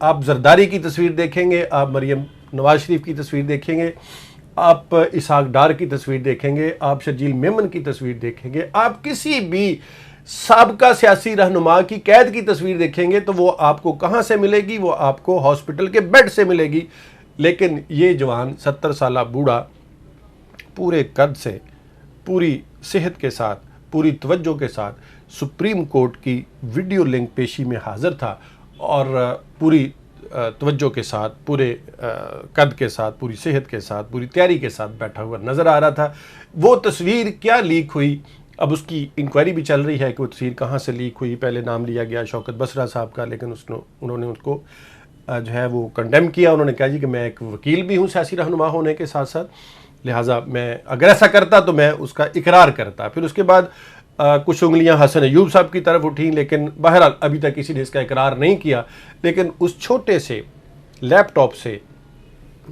آپ زرداری کی تصویر دیکھیں گے، آپ مریم نواز شریف کی تصویر دیکھیں گے، آپ اسحاق ڈار کی تصویر دیکھیں گے، آپ شرجیل میمن کی تصویر دیکھیں گے، آپ کسی بھی سابقہ سیاسی رہنما کی قید کی تصویر دیکھیں گے تو وہ آپ کو کہاں سے ملے گی؟ وہ آپ کو ہاسپٹل کے بیڈ سے ملے گی۔ لیکن یہ جوان 70 سالہ بوڑھا پورے قد سے، پوری صحت کے ساتھ، پوری توجہ کے ساتھ سپریم کورٹ کی ویڈیو لنک پیشی میں حاضر تھا اور پوری توجہ کے ساتھ، پورے قد کے ساتھ، پوری صحت کے ساتھ، پوری تیاری کے ساتھ بیٹھا ہوا نظر آ رہا تھا۔ وہ تصویر کیا لیک ہوئی؟ اب اس کی انکوائری بھی چل رہی ہے کہ وہ تصویر کہاں سے لیک ہوئی۔ پہلے نام لیا گیا شوکت بسرا صاحب کا، لیکن انہوں نے اس کو جو ہے وہ کنڈیم کیا۔ انہوں نے کہا جی کہ میں ایک وکیل بھی ہوں سیاسی رہنما ہونے کے ساتھ ساتھ، لہٰذا میں اگر ایسا کرتا تو میں اس کا اقرار کرتا۔ پھر اس کے بعد کچھ انگلیاں حسن ایوب صاحب کی طرف اٹھیں، لیکن بہرحال ابھی تک کسی نے اس کا اقرار نہیں کیا۔ لیکن اس چھوٹے سے لیپ ٹاپ سے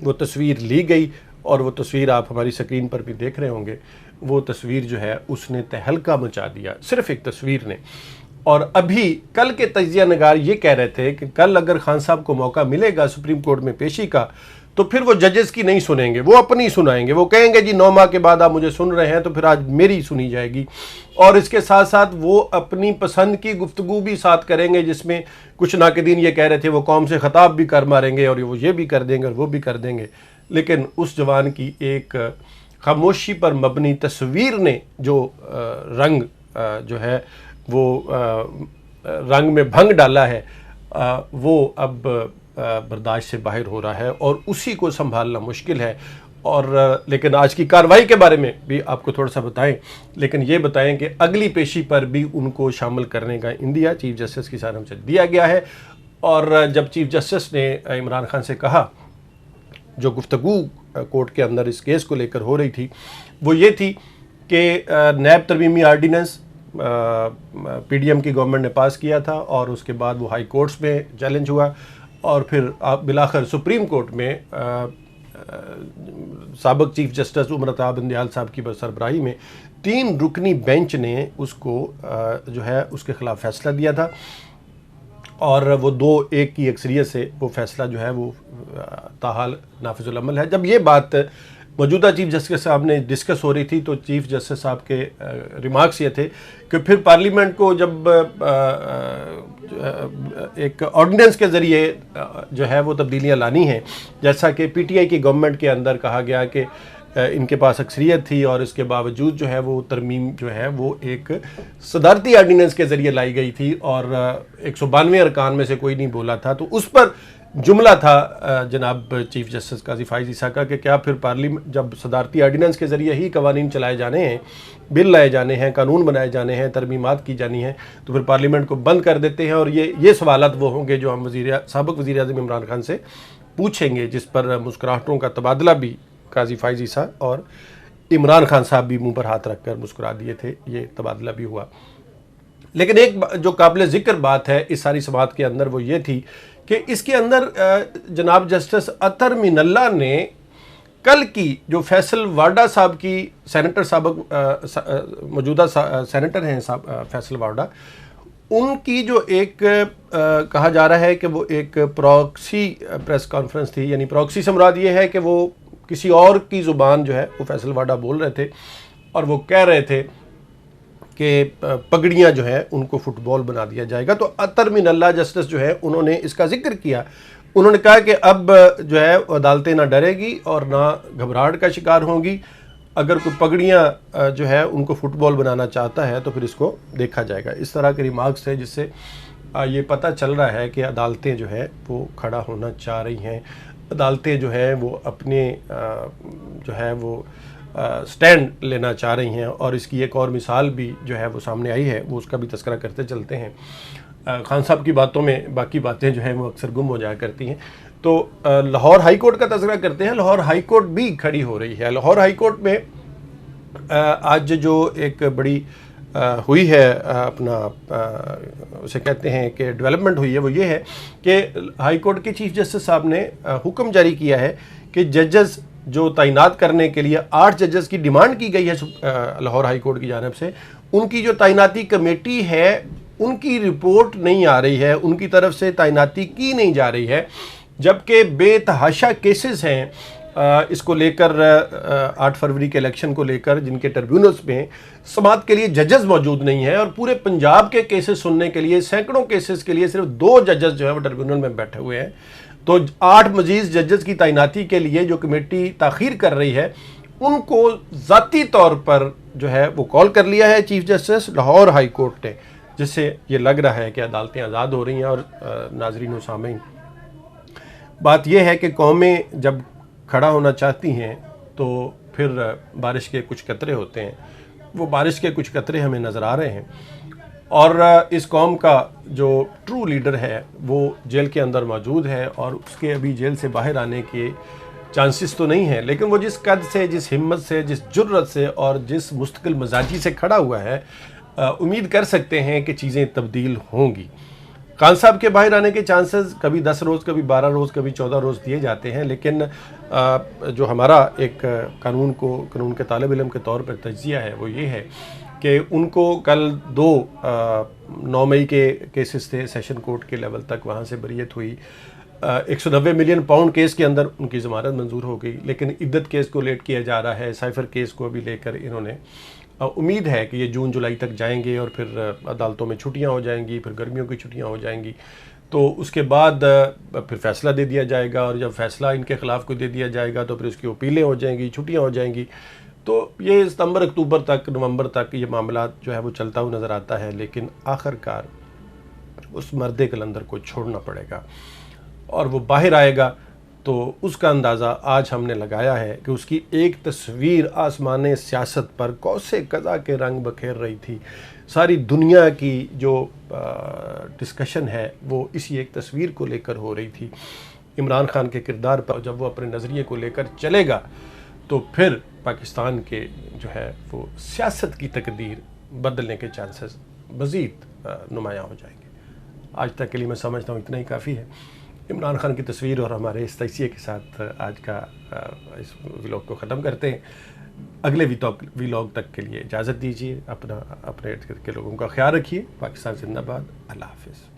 وہ تصویر لی گئی اور وہ تصویر آپ ہماری سکرین پر بھی دیکھ رہے ہوں گے۔ وہ تصویر جو ہے اس نے تہلکہ مچا دیا، صرف ایک تصویر نے۔ اور ابھی کل کے تجزیہ نگار یہ کہہ رہے تھے کہ کل اگر خان صاحب کو موقع ملے گا سپریم کورٹ میں پیشی کا تو پھر وہ ججز کی نہیں سنیں گے، وہ اپنی سنائیں گے۔ وہ کہیں گے جی 9 ماہ کے بعد آپ مجھے سن رہے ہیں تو پھر آج میری سنی جائے گی، اور اس کے ساتھ ساتھ وہ اپنی پسند کی گفتگو بھی ساتھ کریں گے، جس میں کچھ ناقدین یہ کہہ رہے تھے وہ قوم سے خطاب بھی کر ماریں گے اور وہ یہ بھی کر دیں گے اور وہ بھی کر دیں گے۔ لیکن اس جوان کی ایک خاموشی پر مبنی تصویر نے جو رنگ جو ہے وہ رنگ میں بھنگ ڈالا ہے، وہ اب برداشت سے باہر ہو رہا ہے اور اسی کو سنبھالنا مشکل ہے۔ اور لیکن آج کی کارروائی کے بارے میں بھی آپ کو تھوڑا سا بتائیں، لیکن یہ بتائیں کہ اگلی پیشی پر بھی ان کو شامل کرنے کا عندیہ چیف جسٹس کی جانب سے دیا گیا ہے۔ اور جب چیف جسٹس نے عمران خان سے کہا، جو گفتگو کورٹ کے اندر اس کیس کو لے کر ہو رہی تھی وہ یہ تھی کہ نیب ترمیمی آرڈیننس پی ڈی ایم کی گورنمنٹ نے پاس کیا تھا اور اس کے بعد وہ ہائی کورٹس میں چیلنج ہوا اور پھر بالآخر سپریم کورٹ میں سابق چیف جسٹس عمر عطا بندیال صاحب کی سربراہی میں 3 رکنی بینچ نے اس کو جو ہے اس کے خلاف فیصلہ دیا تھا، اور وہ 2-1 کی اکثریت سے وہ فیصلہ جو ہے وہ تاحال نافذ العمل ہے۔ جب یہ بات موجودہ چیف جسٹس صاحب نے ڈسکس ہو رہی تھی تو چیف جسٹس صاحب کے ریمارکس یہ تھے کہ پھر پارلیمنٹ کو جب ایک آرڈیننس کے ذریعے جو ہے وہ تبدیلیاں لانی ہیں، جیسا کہ پی ٹی آئی کی گورنمنٹ کے اندر کہا گیا کہ ان کے پاس اکثریت تھی اور اس کے باوجود جو ہے وہ ترمیم جو ہے وہ ایک صدارتی آرڈیننس کے ذریعے لائی گئی تھی اور 192 ارکان میں سے کوئی نہیں بولا تھا۔ تو اس پر جملہ تھا جناب چیف جسٹس قاضی فائز عیسیٰ کا کہ کیا پھر پارلیمنٹ جب صدارتی آرڈیننس کے ذریعے ہی قوانین چلائے جانے ہیں، بل لائے جانے ہیں، قانون بنائے جانے ہیں، ترمیمات کی جانی ہیں، تو پھر پارلیمنٹ کو بند کر دیتے ہیں؟ اور یہ سوالات وہ ہوں گے جو ہم سابق وزیر اعظم عمران خان سے پوچھیں گے، جس پر مسکراہٹوں کا تبادلہ بھی قاضی فائز عیسیٰ اور عمران خان صاحب بھی منہ پر ہاتھ رکھ کر مسکرا دیے تھے، یہ تبادلہ بھی ہوا۔ لیکن ایک جو قابل ذکر بات ہے اس ساری سماعت کے اندر وہ یہ تھی کہ اس کے اندر جناب جسٹس اطہر من اللہ نے کل کی جو فیصل وارڈا صاحب کی سینیٹر سابق موجودہ سینیٹر ہیں فیصل وارڈا، ان کی جو ایک کہا جا رہا ہے کہ وہ ایک پراکسی پریس کانفرنس تھی، یعنی پراکسی سے مراد یہ ہے کہ وہ کسی اور کی زبان جو ہے وہ فیصل وارڈا بول رہے تھے اور وہ کہہ رہے تھے کہ پگڑیاں جو ہیں ان کو فٹ بال بنا دیا جائے گا۔ تو اطہر من اللہ جسٹس جو ہے انہوں نے اس کا ذکر کیا، انہوں نے کہا کہ اب جو ہے عدالتیں نہ ڈرے گی اور نہ گھبراہٹ کا شکار ہوں گی، اگر کوئی پگڑیاں جو ہے ان کو فٹ بال بنانا چاہتا ہے تو پھر اس کو دیکھا جائے گا۔ اس طرح کے ریمارکس ہے جس سے یہ پتہ چل رہا ہے کہ عدالتیں جو ہے وہ کھڑا ہونا چاہ رہی ہیں، عدالتیں جو ہیں وہ اپنے جو ہے وہ سٹینڈ لینا چاہ رہی ہیں، اور اس کی ایک اور مثال بھی جو ہے وہ سامنے آئی ہے، وہ اس کا بھی تذکرہ کرتے چلتے ہیں۔ خان صاحب کی باتوں میں باقی باتیں جو ہیں وہ اکثر گم ہو جایا کرتی ہیں، تو لاہور ہائی کورٹ کا تذکرہ کرتے ہیں۔ لاہور ہائی کورٹ بھی کھڑی ہو رہی ہے۔ لاہور ہائی کورٹ میں آج جو ایک بڑی ہوئی ہے اپنا اسے کہتے ہیں کہ ڈیولپمنٹ ہوئی ہے، وہ یہ ہے کہ ہائی کورٹ کے چیف جسٹس صاحب نے حکم جاری کیا ہے کہ ججز جو تعینات کرنے کے لیے 8 ججز کی ڈیمانڈ کی گئی ہے لاہور ہائی کورٹ کی جانب سے، ان کی جو تعیناتی کمیٹی ہے ان کی رپورٹ نہیں آ رہی ہے، ان کی طرف سے تعیناتی کی نہیں جا رہی ہے، جبکہ بے تحاشا کیسز ہیں اس کو لے کر 8 فروری کے الیکشن کو لے کر، جن کے ٹربیونلز میں سماعت کے لیے ججز موجود نہیں ہیں، اور پورے پنجاب کے کیسز سننے کے لیے سینکڑوں کیسز کے لیے صرف 2 ججز جو ہے وہ ٹربیونل میں بیٹھے ہوئے ہیں۔ تو 8 مزید ججز کی تعیناتی کے لیے جو کمیٹی تاخیر کر رہی ہے، ان کو ذاتی طور پر جو ہے وہ کال کر لیا ہے chief justice Lahore high court نے، جس سے یہ لگ رہا ہے کہ عدالتیں آزاد ہو رہی ہیں۔ اور ناظرین و سامعین، بات یہ ہے کہ قومیں جب کھڑا ہونا چاہتی ہیں تو پھر بارش کے کچھ قطرے ہوتے ہیں، وہ بارش کے کچھ قطرے ہمیں نظر آ رہے ہیں، اور اس قوم کا جو ٹرو لیڈر ہے وہ جیل کے اندر موجود ہے، اور اس کے ابھی جیل سے باہر آنے کے چانسز تو نہیں ہیں، لیکن وہ جس قد سے، جس ہمت سے، جس جرأت سے اور جس مستقل مزاجی سے کھڑا ہوا ہے، امید کر سکتے ہیں کہ چیزیں تبدیل ہوں گی۔ خان صاحب کے باہر آنے کے چانسز کبھی 10 روز، کبھی 12 روز، کبھی 14 روز دیے جاتے ہیں، لیکن جو ہمارا ایک قانون کے طالب علم کے طور پر تجزیہ ہے وہ یہ ہے کہ ان کو کل 9 مئی کے کیسز تھے سیشن کورٹ کے لیول تک، وہاں سے بریت ہوئی۔ 190 ملین پاؤنڈ کیس کے اندر ان کی ضمانت منظور ہو گئی، لیکن عدت کیس کو لیٹ کیا جا رہا ہے، سائفر کیس کو بھی لے کر انہوں نے امید ہے کہ یہ جون جولائی تک جائیں گے، اور پھر عدالتوں میں چھٹیاں ہو جائیں گی، پھر گرمیوں کی چھٹیاں ہو جائیں گی، تو اس کے بعد پھر فیصلہ دے دیا جائے گا، اور جب فیصلہ ان کے خلاف کوئی دے دیا جائے گا تو پھر اس کی اپیلیں ہو جائیں گی، چھٹیاں ہو جائیں گی۔ تو یہ ستمبر، اکتوبر تک، نومبر تک یہ معاملات جو ہے وہ چلتا ہوا نظر آتا ہے، لیکن آخر کار اس مرد قلندر کو چھوڑنا پڑے گا، اور وہ باہر آئے گا۔ تو اس کا اندازہ آج ہم نے لگایا ہے کہ اس کی ایک تصویر آسمان سیاست پر کوسے قضا کے رنگ بکھیر رہی تھی۔ ساری دنیا کی جو ڈسکشن ہے وہ اسی ایک تصویر کو لے کر ہو رہی تھی، عمران خان کے کردار پر۔ جب وہ اپنے نظریے کو لے کر چلے گا تو پھر پاکستان کے جو ہے وہ سیاست کی تقدیر بدلنے کے چانسز مزید نمایاں ہو جائیں گے۔ آج تک کے لیے میں سمجھتا ہوں اتنا ہی کافی ہے۔ عمران خان کی تصویر اور ہمارے اس تجزیے کے ساتھ آج کا اس ویلاگ کو ختم کرتے ہیں۔ اگلے ویلاگ تک کے لیے اجازت دیجیے، اپنے ارد گرد کے لوگوں کا خیال رکھیے۔ پاکستان زندہ باد، اللہ حافظ۔